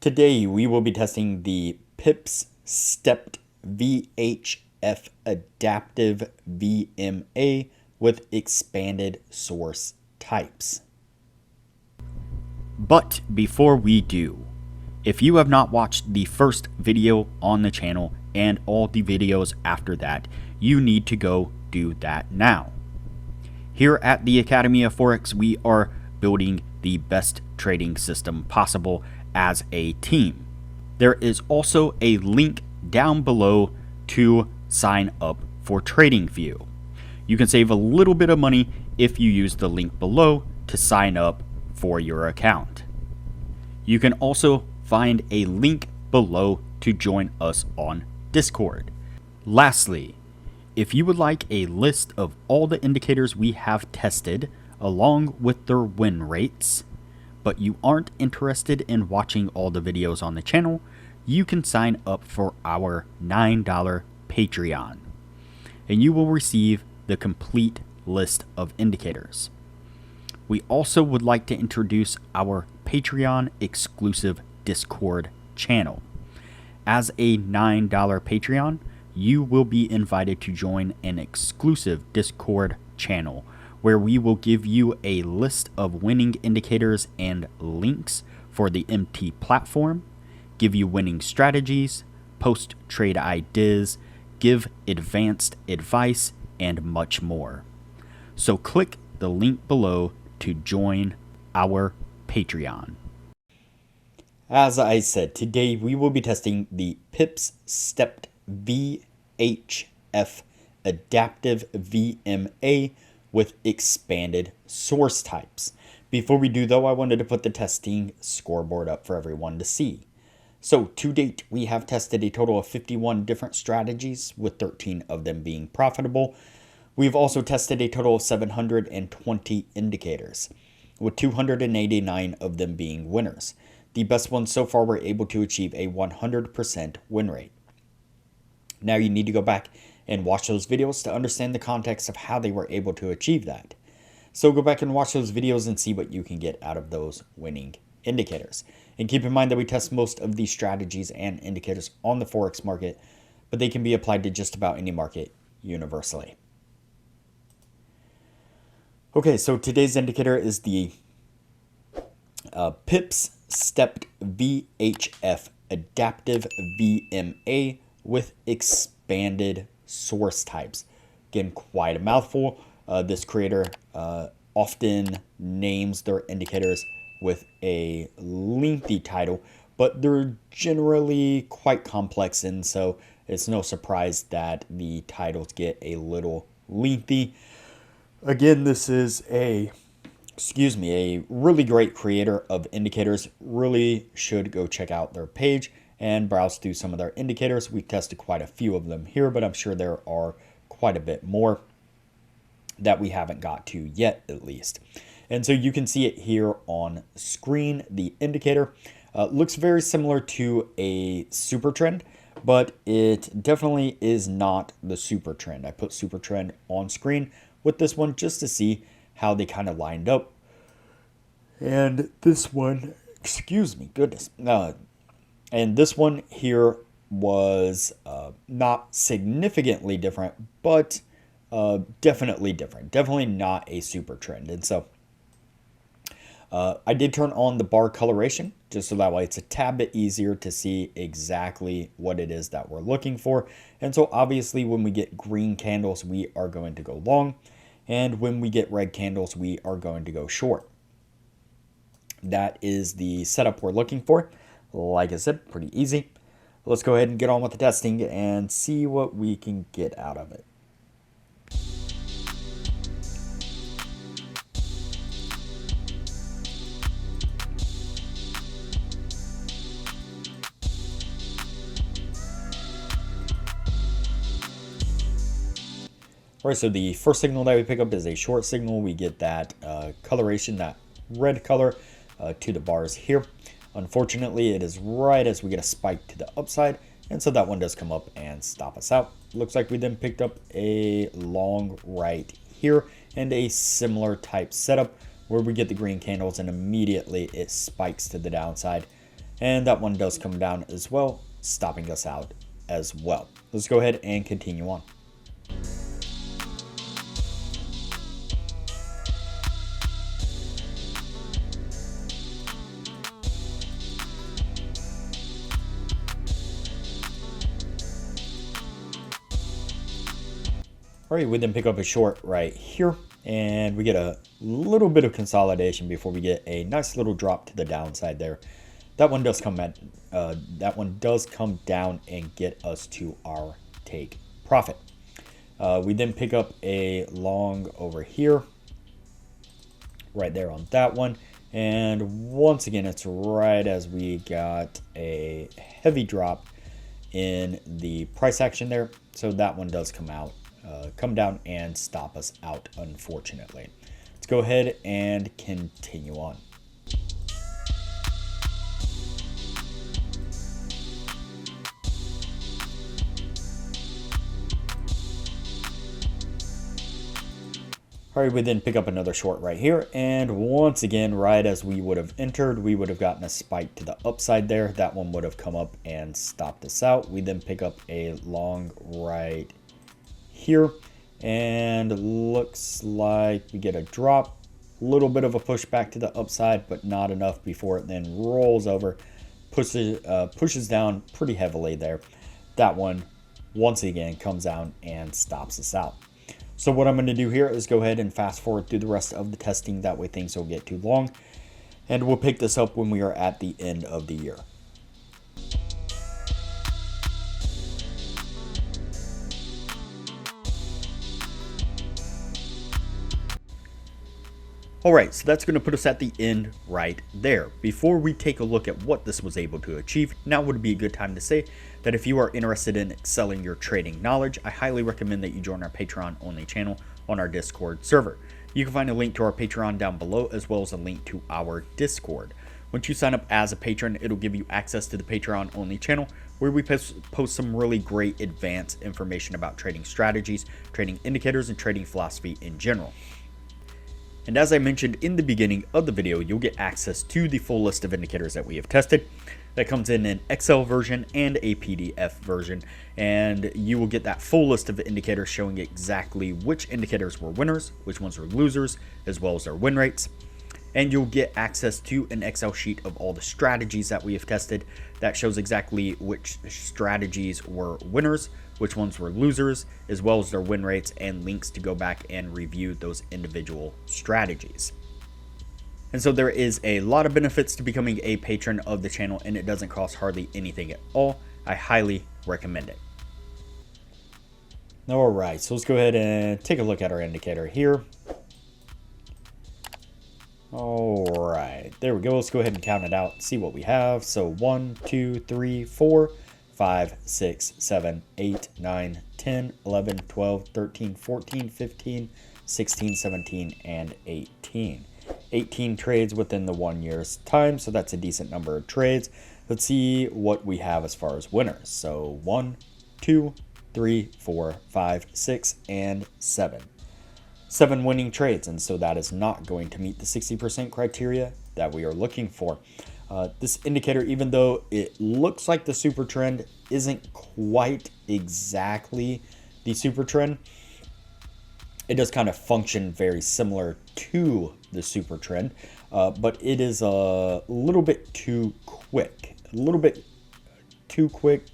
Today we will be testing the PIPS stepped VHF adaptive VMA with expanded source types. But before we do, if you have not watched the first video on the channel and all the videos after that, you need to go do that now. Here at the Academy of Forex, we are building the best trading system possible as a team. There is also a link down below to sign up for TradingView. You can save a little bit of money if you use the link below to sign up for your account. You can also find a link below to join us on Discord. Lastly, if you would like a list of all the indicators we have tested along with their win rates, but you aren't interested in watching all the videos on the channel, you can sign up for our $9 Patreon, and you will receive the complete list of indicators. We also would like to introduce our Patreon exclusive Discord channel. As a $9 Patreon, you will be invited to join an exclusive Discord channel where we will give you a list of winning indicators and links for the MT platform, give you winning strategies, post trade ideas, give advanced advice, and much more. So click the link below to join our Patreon. As I said, today we will be testing the PIPS stepped VHF adaptive VMA with expanded source types. Before we do though, I wanted to put the testing scoreboard up for everyone to see. So to date, we have tested a total of 51 different strategies, with 13 of them being profitable. We've also tested a total of 720 indicators, with 289 of them being winners. The best ones so far were able to achieve a 100% win rate. Now you need to go back and watch those videos to understand the context of how they were able to achieve that. So go back and watch those videos and see what you can get out of those winning indicators. And keep in mind that we test most of these strategies and indicators on the Forex market, but they can be applied to just about any market universally. Okay, so today's indicator is the PIPS stepped VHF adaptive VMA with expanded source types. Again, quite a mouthful. This creator often names their indicators with a lengthy title, but they're generally quite complex, and so it's no surprise that the titles get a little lengthy. Again, this is a really great creator of indicators. Really should go check out their page and browse through some of their indicators. We tested quite a few of them here, but I'm sure there are quite a bit more that we haven't got to yet, at least. And so you can see it here on screen. The indicator looks very similar to a super trend, but it definitely is not the super trend. I put super trend on screen with this one just to see how they kind of lined up. And this one, and this one here was not significantly different, but definitely different. Definitely not a super trend. And so I did turn on the bar coloration just so that way it's a tad bit easier to see exactly what it is that we're looking for. And so obviously when we get green candles, we are going to go long. And when we get red candles, we are going to go short. That is the setup we're looking for. Like I said, pretty easy. Let's go ahead and get on with the testing and see what we can get out of it. All right, so the first signal that we pick up is a short signal. We get that coloration, that red color to the bars here. Unfortunately, it is right as we get a spike to the upside, and so that one does come up and stop us out. Looks like we then picked up a long right here and a similar type setup where we get the green candles and immediately it spikes to the downside. and that one does come down as well, stopping us out as well. Let's go ahead and continue on. All right, we then pick up a short right here, and we get a little bit of consolidation before we get a nice little drop to the downside there. That one does come down and get us to our take profit. We then pick up a long over here, right there on that one, and once again, it's right as we got a heavy drop in the price action there, so that one does come down and stop us out, unfortunately. Let's go ahead and continue on. All right, we then pick up another short right here, and once again, right as we would have entered, we would have gotten a spike to the upside there. That one would have come up and stopped us out. We then pick up a long right here, and looks like we get a drop, a little bit of a push back to the upside, but not enough before it then rolls over, pushes down pretty heavily there. That one once again comes down and stops us out. So what I'm going to do here is go ahead and fast forward through the rest of the testing, that way things don't get too long, and we'll pick this up when we are at the end of the year. Alright, so that's going to put us at the end right there. Before we take a look at what this was able to achieve, now would be a good time to say that if you are interested in excelling your trading knowledge, I highly recommend that you join our Patreon only channel on our Discord server. You can find a link to our Patreon down below, as well as a link to our Discord. Once you sign up as a patron, it'll give you access to the Patreon only channel, where we post some really great advanced information about trading strategies, trading indicators, and trading philosophy in general. And as I mentioned in the beginning of the video, you'll get access to the full list of indicators that we have tested. That comes in an Excel version and a PDF version, and you will get that full list of indicators showing exactly which indicators were winners, which ones were losers, as well as their win rates. And you'll get access to an Excel sheet of all the strategies that we have tested that shows exactly which strategies were winners, which ones were losers, as well as their win rates, and links to go back and review those individual strategies. And so there is a lot of benefits to becoming a patron of the channel, and it doesn't cost hardly anything at all. I highly recommend it. Alright, so let's go ahead and take a look at our indicator here. Alright, there we go. Let's go ahead and count it out, see what we have. So 1, 2, 3, 4, 5, 6, 7, 8, 9, 10, 11, 12, 13, 14, 15, 16, 17, and 18. 18 trades within the 1 year's time, so that's a decent number of trades. Let's see what we have as far as winners. So 1, 2, 3, 4, 5, 6, and 7. 7 winning trades, and so that is not going to meet the 60% criteria that we are looking for. This indicator, even though it looks like the super trend, isn't quite exactly the super trend. It does kind of function very similar to the super trend, but it is a little bit too quick,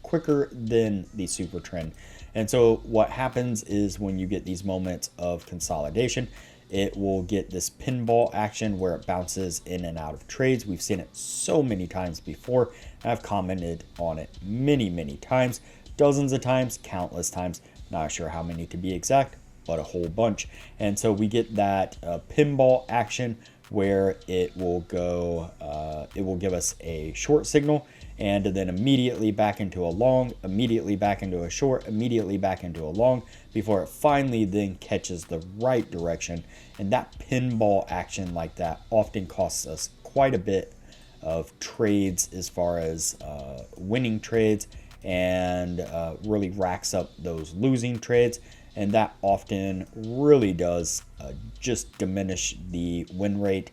quicker than the super trend. And so what happens is when you get these moments of consolidation, it will get this pinball action where it bounces in and out of trades. We've seen it so many times before. I've commented on it many times, dozens of times, countless times. Not sure how many to be exact, but a whole bunch. And so we get that pinball action where it will give us a short signal, and then immediately back into a long, immediately back into a short, immediately back into a long, before it finally then catches the right direction. And that pinball action like that often costs us quite a bit of trades as far as winning trades, and really racks up those losing trades. And that often really does just diminish the win rate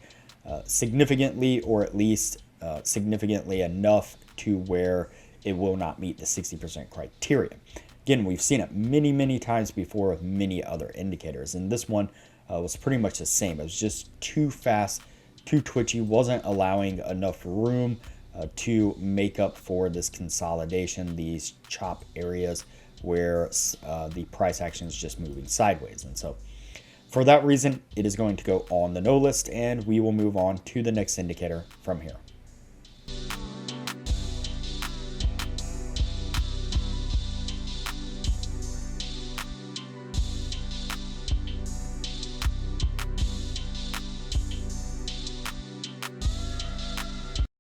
significantly, or at least significantly enough to where it will not meet the 60% criteria. Again, we've seen it many times before with many other indicators, and this one was pretty much the same. It was just too fast, too twitchy, wasn't allowing enough room to make up for this consolidation, these chop areas where the price action is just moving sideways. And so for that reason, it is going to go on the no list, and we will move on to the next indicator from here.